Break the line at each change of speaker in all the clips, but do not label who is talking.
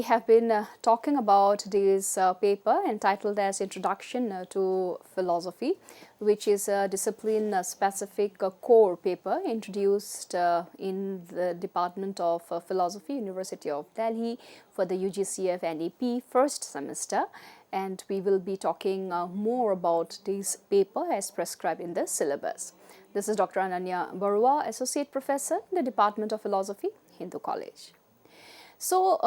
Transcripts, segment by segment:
have been talking about this paper entitled as Introduction to Philosophy, which is a discipline-specific core paper introduced in the Department of Philosophy, University of Delhi for the UGCF NEP first semester. And we will be talking more about this paper as prescribed in the syllabus. This is Dr. Ananya Barua, Associate Professor in the Department of Philosophy, Hindu College. So,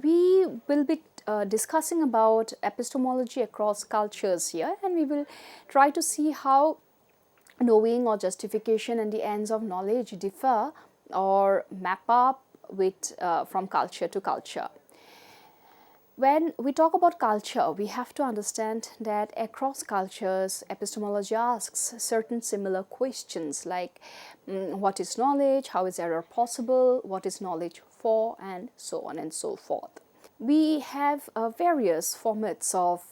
we will be discussing about epistemology across cultures here, and we will try to see how knowing or justification and the ends of knowledge differ or map up with from culture to culture. When we talk about culture, we have to understand that across cultures, epistemology asks certain similar questions like what is knowledge, how is error possible, what is knowledge for, and so on and so forth. We have various formats of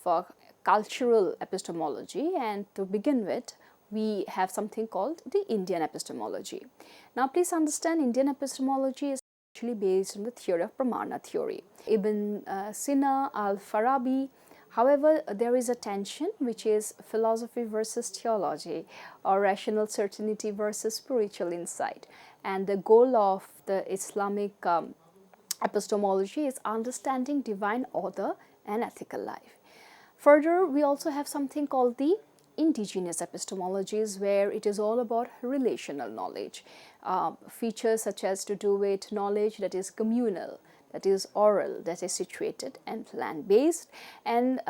cultural epistemology, and to begin with, we have something called the Indian epistemology. Now, please understand, Indian epistemology is actually based on the theory of Pramana theory. Ibn Sina, Al-Farabi. However, there is a tension which is philosophy versus theology, or rational certainty versus spiritual insight. And the goal of the Islamic epistemology is understanding divine order and ethical life. Further, we also have something called the indigenous epistemologies, where it is all about relational knowledge. Features such as to do with knowledge that is communal, that is oral, that is situated and land-based, and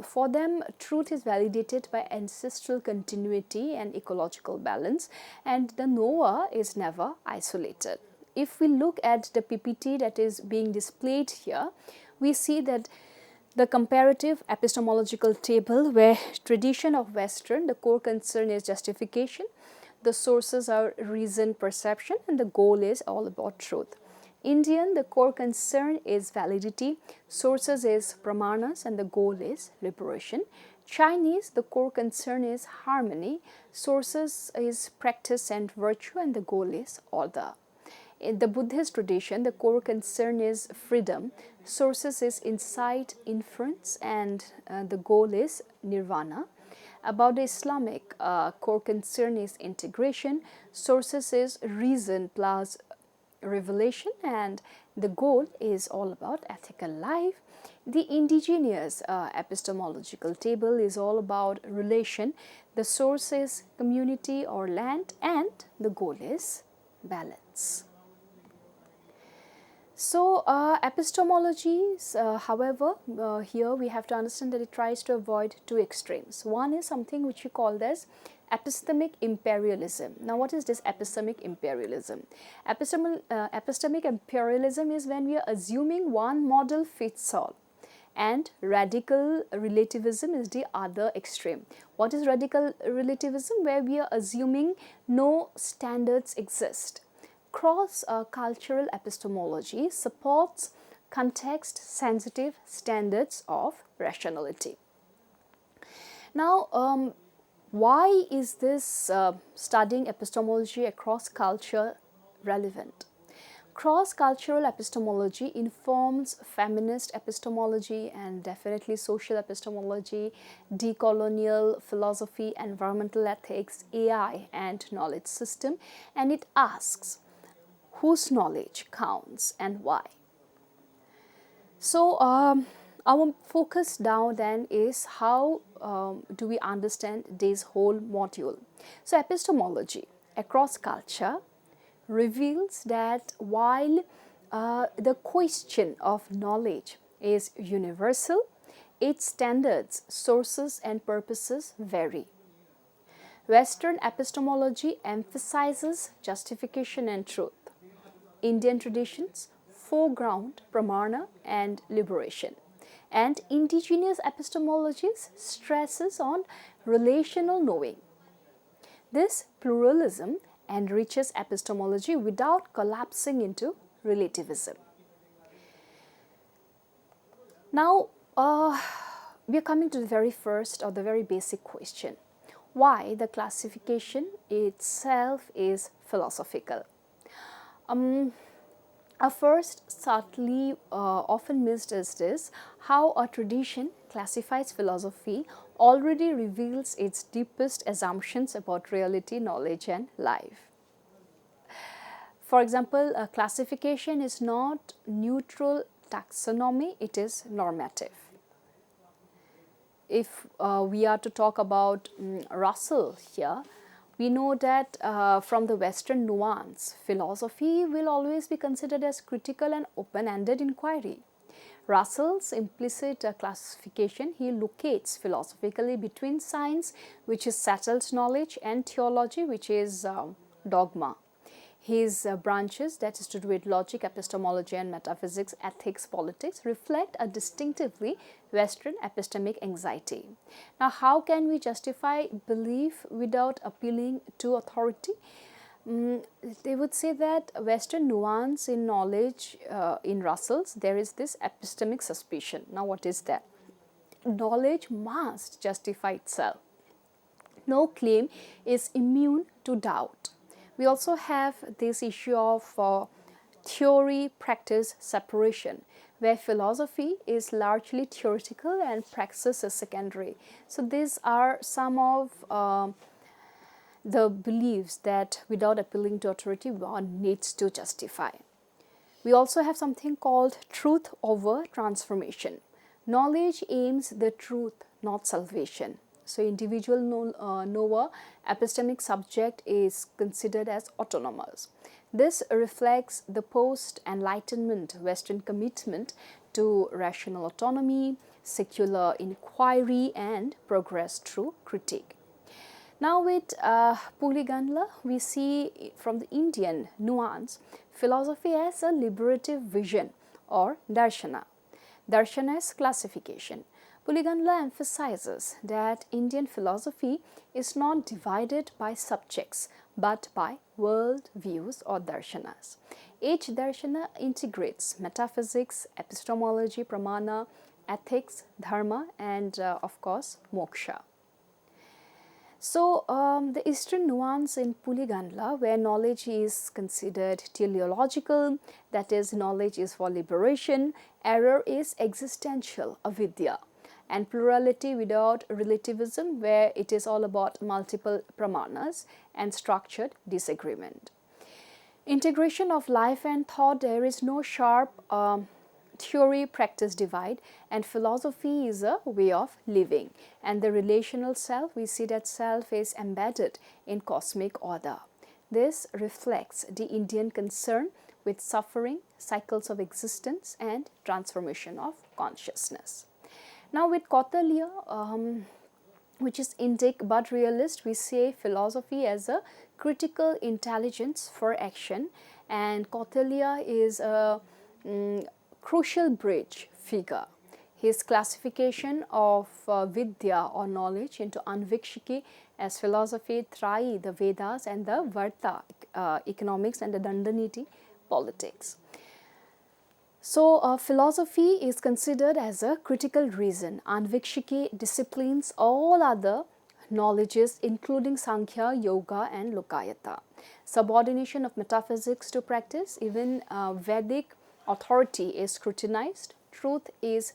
for them truth is validated by ancestral continuity and ecological balance, and the knower is never isolated. If we look at the PPT that is being displayed here, we see that the comparative epistemological table, where tradition of Western, the core concern is justification, the sources are reason, perception, and the goal is all about truth. Indian, the core concern is validity, sources is pramanas, and the goal is liberation. Chinese, the core concern is harmony, sources is practice and virtue, and the goal is order. In the Buddhist tradition, the core concern is freedom, sources is insight, inference, and the goal is nirvana. About the Islamic, core concern is integration, sources is reason plus revelation, and the goal is all about ethical life. The indigenous epistemological table is all about relation, the source is community or land, and the goal is balance. So, epistemologies, however, here we have to understand that it tries to avoid two extremes. One is something which we call as epistemic imperialism. Now, what is this epistemic imperialism? Epistemic imperialism is when we are assuming one model fits all, and radical relativism is the other extreme. What is radical relativism? Where we are assuming no standards exist. Cross-cultural epistemology supports context-sensitive standards of rationality. Now, why is this studying epistemology across culture relevant? Cross-cultural epistemology informs feminist epistemology and definitely social epistemology, decolonial philosophy, environmental ethics, AI, and knowledge system, and it asks whose knowledge counts and why. So, our focus now then is how do we understand this whole module. So, epistemology across culture reveals that while the question of knowledge is universal, its standards, sources, and purposes vary. Western epistemology emphasizes justification and truth. Indian traditions foreground pramana and liberation, and indigenous epistemologies stresses on relational knowing. This pluralism enriches epistemology without collapsing into relativism. Now, we are coming to the very first or the very basic question. Why the classification itself is philosophical? A first subtly often missed is this: how a tradition classifies philosophy already reveals its deepest assumptions about reality, knowledge and life. For example, a classification is not neutral taxonomy, it is normative. If we are to talk about Russell here, we know that from the Western nuance, philosophy will always be considered as critical and open-ended inquiry. Russell's implicit classification, he locates philosophically between science, which is settled knowledge, and theology, which is dogma. His branches, that is to do with logic, epistemology and metaphysics, ethics, politics, reflect a distinctively Western epistemic anxiety. Now, how can we justify belief without appealing to authority? They would say that Western nuance in knowledge in Russell's, there is this epistemic suspicion. Now, what is that? Knowledge must justify itself. No claim is immune to doubt. We also have this issue of theory practice separation, where philosophy is largely theoretical and praxis is secondary. So these are some of the beliefs that without appealing to authority one needs to justify. We also have something called truth over transformation. Knowledge aims the truth, not salvation. So individual knower, epistemic subject is considered as autonomous. This reflects the post-enlightenment Western commitment to rational autonomy, secular inquiry and progress through critique. Now with Puligandla, we see from the Indian nuance, philosophy as a liberative vision or darshana. Darshana is classification. Puligandla emphasizes that Indian philosophy is not divided by subjects but by world views or darshanas. Each darshana integrates metaphysics, epistemology, pramana, ethics, dharma and of course moksha. So, the Eastern nuance in Puligandla, where knowledge is considered teleological, that is, knowledge is for liberation, error is existential, avidya, and plurality without relativism, where it is all about multiple pramanas and structured disagreement. Integration of life and thought, there is no sharp theory practice divide, and philosophy is a way of living, and the relational self, we see that self is embedded in cosmic order. This reflects the Indian concern with suffering, cycles of existence and transformation of consciousness. Now with Kautilya, which is Indic but realist, we say philosophy as a critical intelligence for action, and Kautilya is a crucial bridge figure. His classification of Vidya or knowledge into Anvikshiki as philosophy, Trayi, the Vedas, and the Varta, economics, and the Dandaniti, politics. So, philosophy is considered as a critical reason. Anvikshiki disciplines all other knowledges including Sankhya, Yoga, and Lokayata. Subordination of metaphysics to practice, even Vedic authority is scrutinized, truth is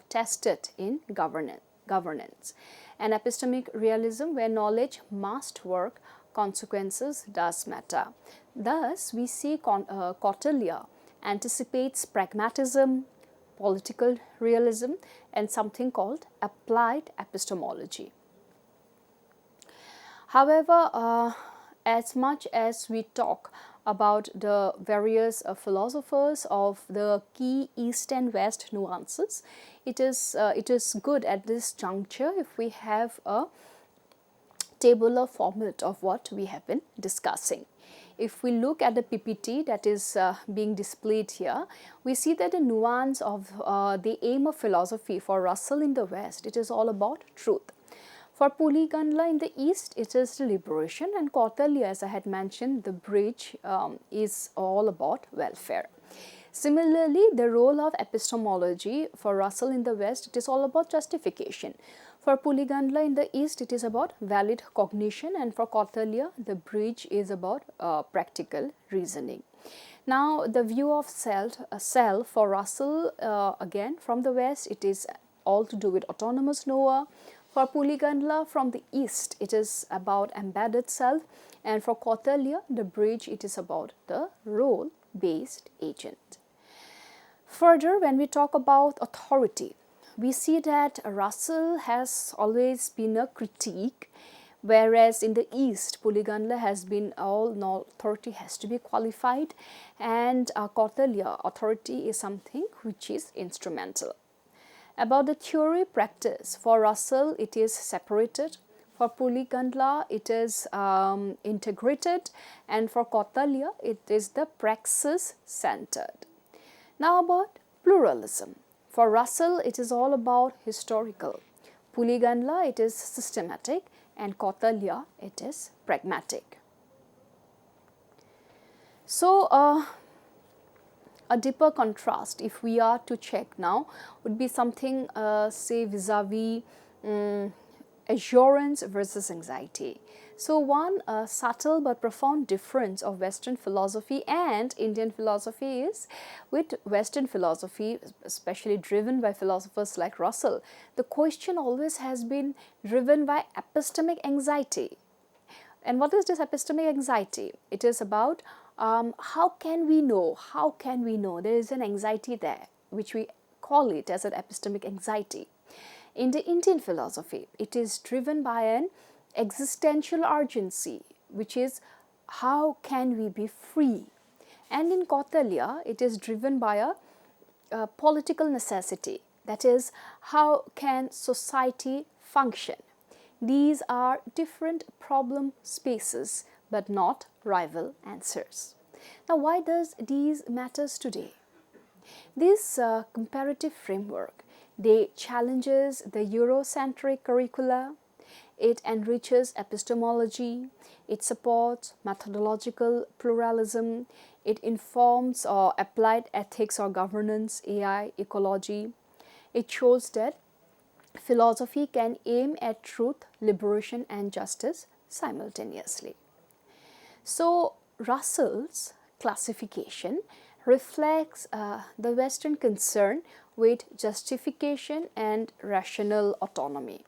tested in governance. An epistemic realism where knowledge must work, consequences does matter. Thus, we see Kautilya anticipates pragmatism, political realism, and something called applied epistemology. However, as much as we talk about the various philosophers of the key East and West nuances, it is good at this juncture if we have a tabular format of what we have been discussing. If we look at the PPT that is being displayed here, we see that the nuance of the aim of philosophy for Russell in the West, it is all about truth. For Puligandla in the East, it is the liberation, and Kautilya, as I had mentioned, the bridge is all about welfare. Similarly, the role of epistemology for Russell in the West, it is all about justification. For Puligandla in the East, it is about valid cognition, and for Kautilya, the bridge is about practical reasoning. Now, the view of self for Russell, again from the West, it is all to do with autonomous knower. For Puligandla from the East, it is about embedded self, and for Kautilya, the bridge, it is about the role-based agent. Further, when we talk about authority, we see that Russell has always been a critique, whereas in the East, Puligandla has been all no authority has to be qualified, and Kautilya, authority is something which is instrumental. About the theory practice, for Russell it is separated, for Puligandla it is integrated, and for Kautilya it is the praxis centered. Now about pluralism. For Russell it is all about historical, Puligandla it is systematic, and Kautilya it is pragmatic. So, a deeper contrast, if we are to check now, would be something say vis-a-vis assurance versus anxiety. So, one subtle but profound difference of Western philosophy and Indian philosophy is, with Western philosophy, especially driven by philosophers like Russell, the question always has been driven by epistemic anxiety. And what is this epistemic anxiety? It is about how can we know? How can we know? There is an anxiety there, which we call it as an epistemic anxiety. In the Indian philosophy, it is driven by an existential urgency, which is how can we be free? And in Kautilya, it is driven by a political necessity, that is, how can society function? These are different problem spaces, but not rival answers. Now, why does these matters today? This comparative framework, they challenges the Eurocentric curricula, it enriches epistemology, it supports methodological pluralism, it informs applied ethics or governance, AI, ecology. It shows that philosophy can aim at truth, liberation and justice simultaneously. So, Russell's classification reflects the Western concern with justification and rational autonomy.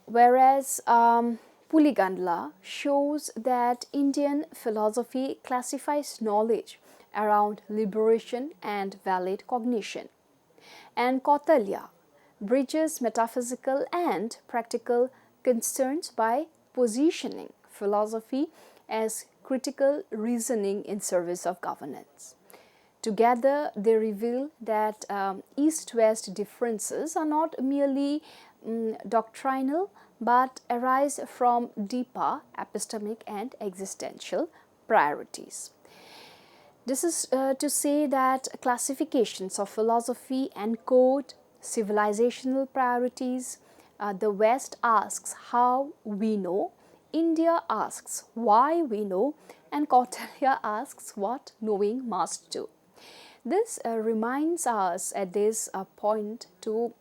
Whereas Puligandla shows that Indian philosophy classifies knowledge around liberation and valid cognition. And Kautilya bridges metaphysical and practical concerns by positioning philosophy as critical reasoning in service of governance. Together, they reveal that East-West differences are not merely doctrinal, but arise from deeper epistemic and existential priorities. This is to say that classifications of philosophy encode civilizational priorities. The West asks how we know, India asks why we know, and Kautilya asks what knowing must do. This reminds us at this point to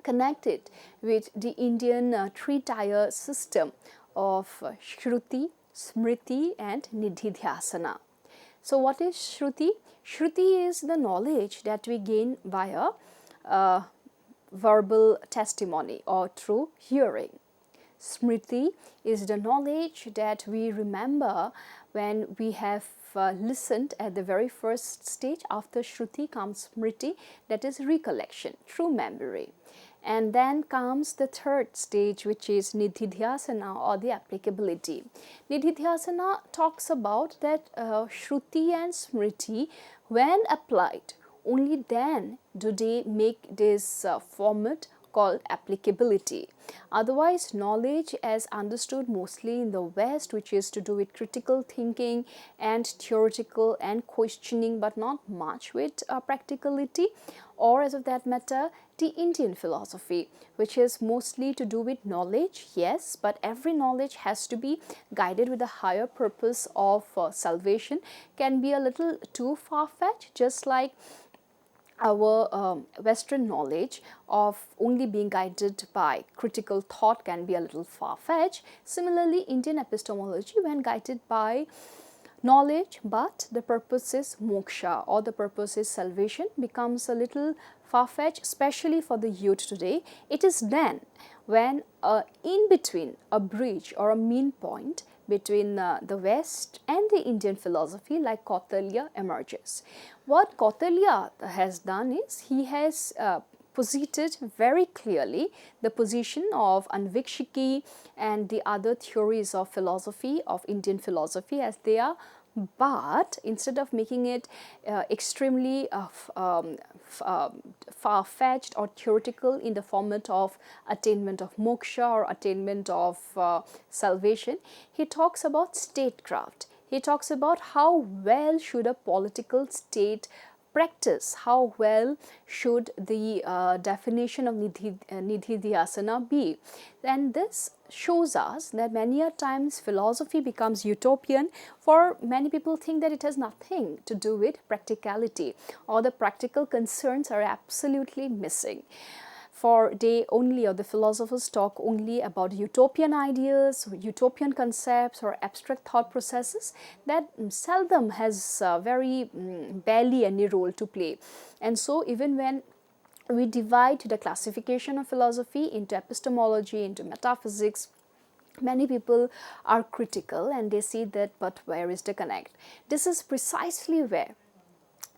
connect it with the Indian three-tier system of Shruti, Smriti and Nididhyasana. So, what is Shruti? Shruti is the knowledge that we gain via verbal testimony or through hearing. Smriti is the knowledge that we remember when we have listened at the very first stage. After Shruti comes Smriti, that is recollection, through memory. And then comes the third stage, which is Nididhyasana or the applicability. Nididhyasana talks about that Shruti and Smriti, when applied, only then do they make this format called applicability. Otherwise, knowledge as understood mostly in the West, which is to do with critical thinking and theoretical and questioning, but not much with practicality, or as of that matter, the Indian philosophy, which is mostly to do with knowledge, yes, but every knowledge has to be guided with a higher purpose of salvation, can be a little too far-fetched, just like our Western knowledge of only being guided by critical thought can be a little far-fetched. Similarly, Indian epistemology, when guided by knowledge, but the purpose is moksha, or the purpose is salvation, becomes a little far-fetched, especially for the youth today. It is then when in between, a bridge or a mean point between the West and the Indian philosophy like Kautilya emerges. What Kautilya has done is he has posited very clearly the position of Anvikshiki and the other theories of philosophy, of Indian philosophy as they are, but instead of making it extremely far-fetched or theoretical in the format of attainment of moksha or attainment of salvation, he talks about statecraft. He talks about how well should a political state practice, how well should the definition of nididhyasana be. And this shows us that many a times philosophy becomes utopian, for many people think that it has nothing to do with practicality, or the practical concerns are absolutely missing. For they only, or the philosophers talk only about utopian ideas, utopian concepts or abstract thought processes that seldom has very barely any role to play. And so even when we divide the classification of philosophy into epistemology, into metaphysics, many people are critical and they see that, but where is the connect? This is precisely where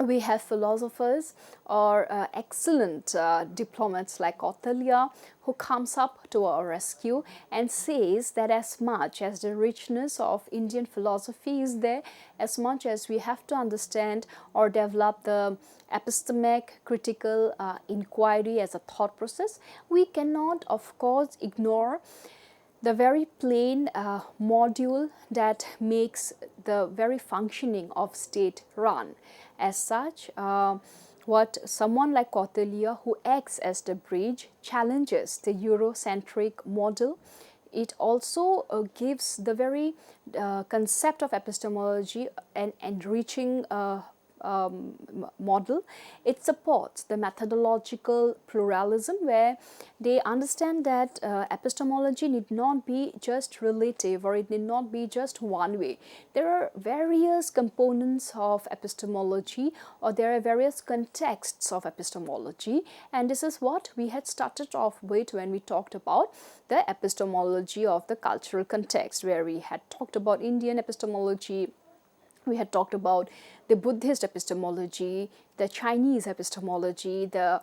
we have philosophers or excellent diplomats like Kautilya, who comes up to our rescue and says that as much as the richness of Indian philosophy is there, as much as we have to understand or develop the epistemic critical inquiry as a thought process, we cannot of course ignore the very plain module that makes the very functioning of state run. As such, what someone like Kautilya, who acts as the bridge, challenges the Eurocentric model. It also gives the very concept of epistemology an enriching model. It supports the methodological pluralism, where they understand that epistemology need not be just relative, or it need not be just one way. There are various components of epistemology, or there are various contexts of epistemology, and this is what we had started off with when we talked about the epistemology of the cultural context, where we had talked about Indian epistemology, we had talked about the Buddhist epistemology, the Chinese epistemology, the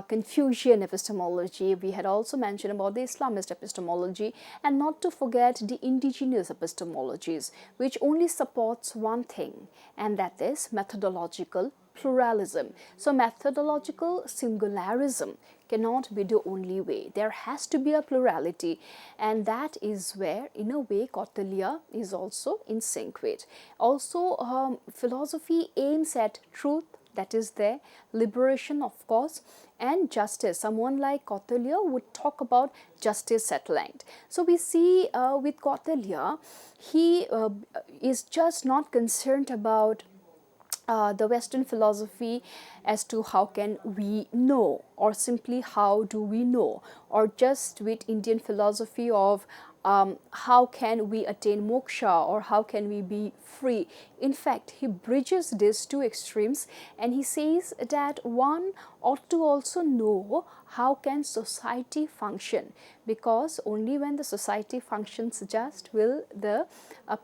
Confucian epistemology. We had also mentioned about the Islamist epistemology, and not to forget the indigenous epistemologies, which only supports one thing, and that is methodological pluralism. So methodological singularism cannot be the only way. There has to be a plurality, and that is where, in a way, Kautilya is also in sync with. Also, philosophy aims at truth, that is there, liberation of course, and justice. Someone like Kautilya would talk about justice at length. So we see with Kautilya, he is just not concerned about the Western philosophy as to how can we know, or simply how do we know, or just with Indian philosophy of how can we attain moksha, or how can we be free. In fact, he bridges these two extremes, and he says that one ought to also know how can society function, because only when the society functions just will the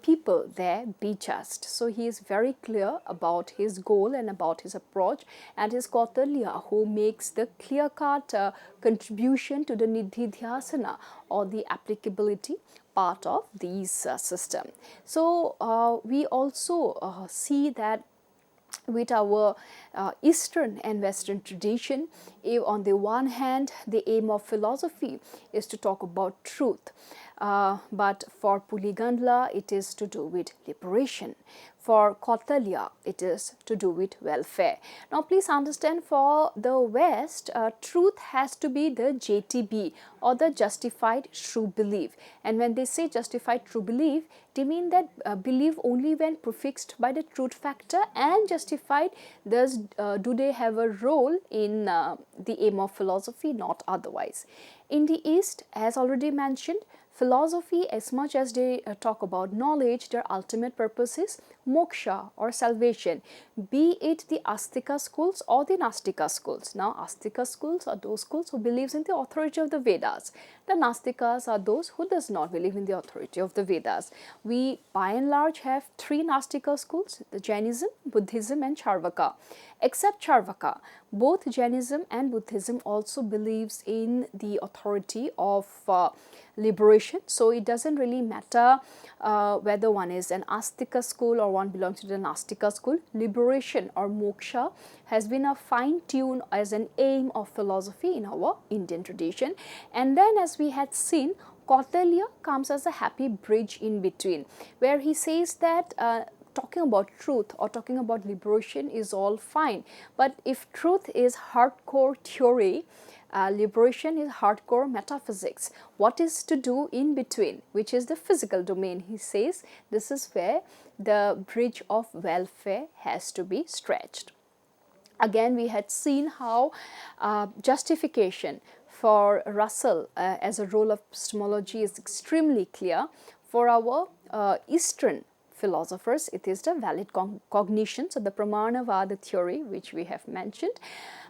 people there be just. So he is very clear about his goal and about his approach, and his Kautilya who makes the clear-cut contribution to the nididhyasana, or the applicability part of these system. So we also see that with our Eastern and Western tradition, if on the one hand the aim of philosophy is to talk about truth, but for Puligandla it is to do with liberation. For Kautilya, it is to do with welfare. Now, please understand, for the West, truth has to be the JTB, or the justified true belief. And when they say justified true belief, they mean that belief only when prefixed by the truth factor and justified. Thus, do they have a role in the aim of philosophy? Not otherwise. In the East, as already mentioned, philosophy, as much as they talk about knowledge, their ultimate purpose is moksha or salvation, be it the Astika schools or the Nastika schools. Now, Astika schools are those schools who believes in the authority of the Vedas. The Nastikas are those who does not believe in the authority of the Vedas. We, by and large, have three Nastika schools: the Jainism, Buddhism, and Charvaka. Except Charvaka, both Jainism and Buddhism also believes in the authority of liberation. So it doesn't really matter whether one is an Astika school or one belongs to the Nastika school. Liberation or moksha has been a fine tune as an aim of philosophy in our Indian tradition. And then, as we had seen, Kautilya comes as a happy bridge in between, where he says that talking about truth or talking about liberation is all fine, but if truth is hardcore theory, liberation is hardcore metaphysics. What is to do in between, which is the physical domain? He says this is where the bridge of welfare has to be stretched. Again, we had seen how justification for Russell as a role of epistemology is extremely clear. For our Eastern philosophers, it is the valid cognition, so the Pramanavada theory which we have mentioned.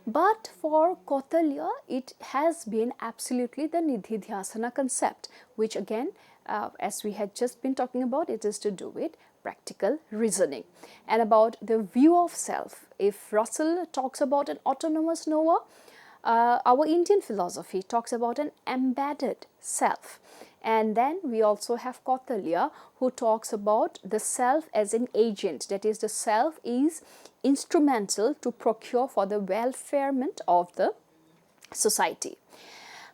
But for Kautilya, it has been absolutely the Nididhyasana concept, which again, as we had just been talking about, it is to do with practical reasoning. And about the view of self, if Russell talks about an autonomous knower, our Indian philosophy talks about an embedded self. And then we also have Kautilya, who talks about the self as an agent, that is, the self is instrumental to procure for the welfarement of the society.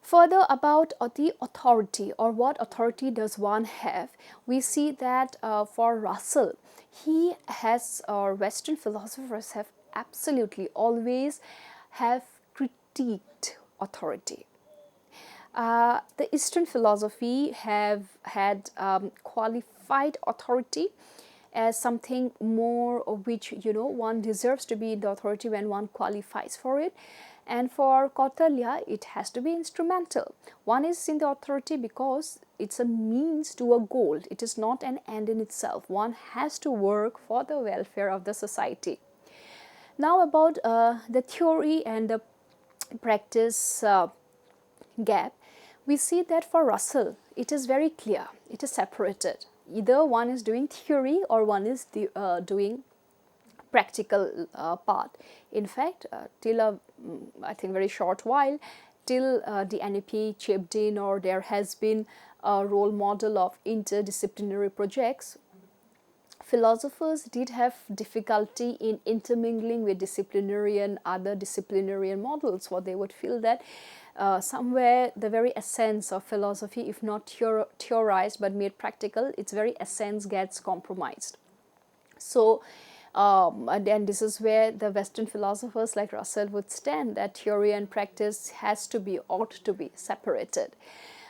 Further, about the authority, or what authority does one have, we see that for Russell, he has, or Western philosophers have absolutely always have critiqued authority. The Eastern philosophy have had qualified authority as something more of which, one deserves to be in the authority when one qualifies for it. And for Kautilya, it has to be instrumental. One is in the authority because it's a means to a goal. It is not an end in itself. One has to work for the welfare of the society. Now about the theory and the practice gap, we see that for Russell, it is very clear. It is separated. Either one is doing theory or one is doing practical part. In fact, till I think very short while, till the NEP chipped in, or there has been a role model of interdisciplinary projects, philosophers did have difficulty in intermingling with disciplinary and other disciplinarian models, for they would feel that somewhere the very essence of philosophy, if not theorized but made practical, its very essence gets compromised. So and this is where the Western philosophers like Russell would stand, that theory and practice ought to be separated.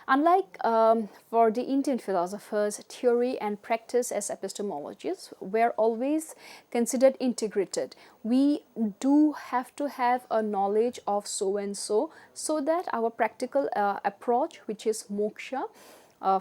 Unlike for the Indian philosophers, theory and practice as epistemologists were always considered integrated. We do have to have a knowledge of so and so that our practical approach, which is moksha,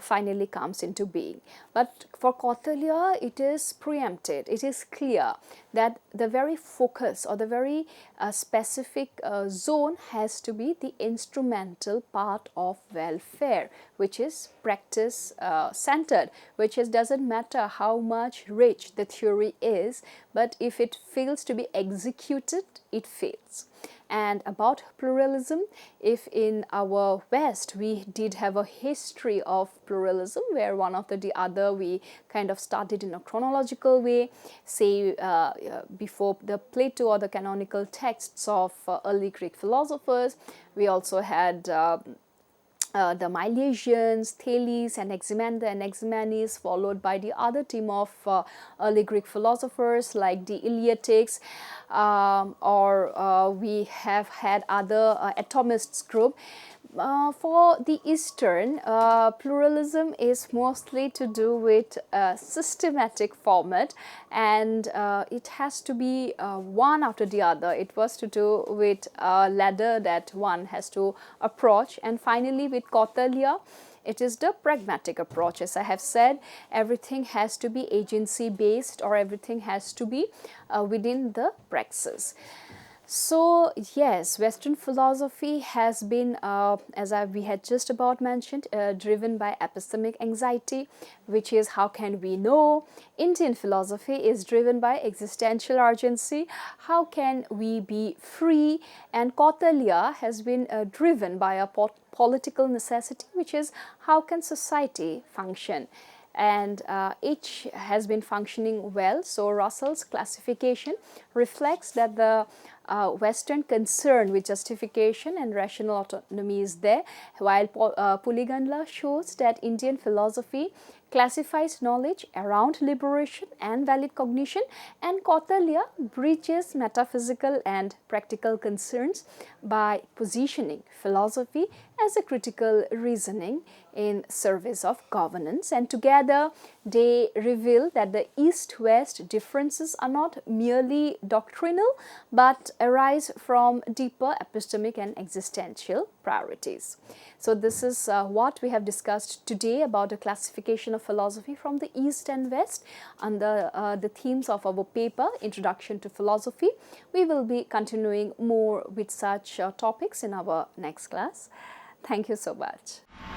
finally comes into being. But for Kautilya, it is preempted. It is clear that the very focus or the very specific zone has to be the instrumental part of welfare, which is practice centered, which is doesn't matter how much rich the theory is, but if it fails to be executed, it fails. And about pluralism, if in our West we did have a history of pluralism where one after the other we kind of started in a chronological way, say before the Plato or the canonical texts of early Greek philosophers, we also had the Milesians, Thales, and Anaximenes, followed by the other team of early Greek philosophers like the Eleatics, or we have had other atomists group. For the Eastern, pluralism is mostly to do with systematic format, and it has to be one after the other. It was to do with a ladder that one has to approach, and finally with Kautilya, it is the pragmatic approach. As I have said, everything has to be agency based, or everything has to be within the praxis. So yes, Western philosophy has been, we had just about mentioned, driven by epistemic anxiety, which is how can we know. Indian philosophy is driven by existential urgency, how can we be free. And Kautilya has been driven by a political necessity, which is how can society function. And each has been functioning well. So Russell's classification reflects that the Western concern with justification and rational autonomy is there, while Puligandla shows that Indian philosophy classifies knowledge around liberation and valid cognition, and Kautilya bridges metaphysical and practical concerns by positioning philosophy as a critical reasoning in service of governance. And together they reveal that the East-West differences are not merely doctrinal but arise from deeper epistemic and existential priorities. So this is what we have discussed today about the classification of philosophy from the East and West under the themes of our paper, Introduction to Philosophy. We will be continuing more with such topics in our next class. Thank you so much.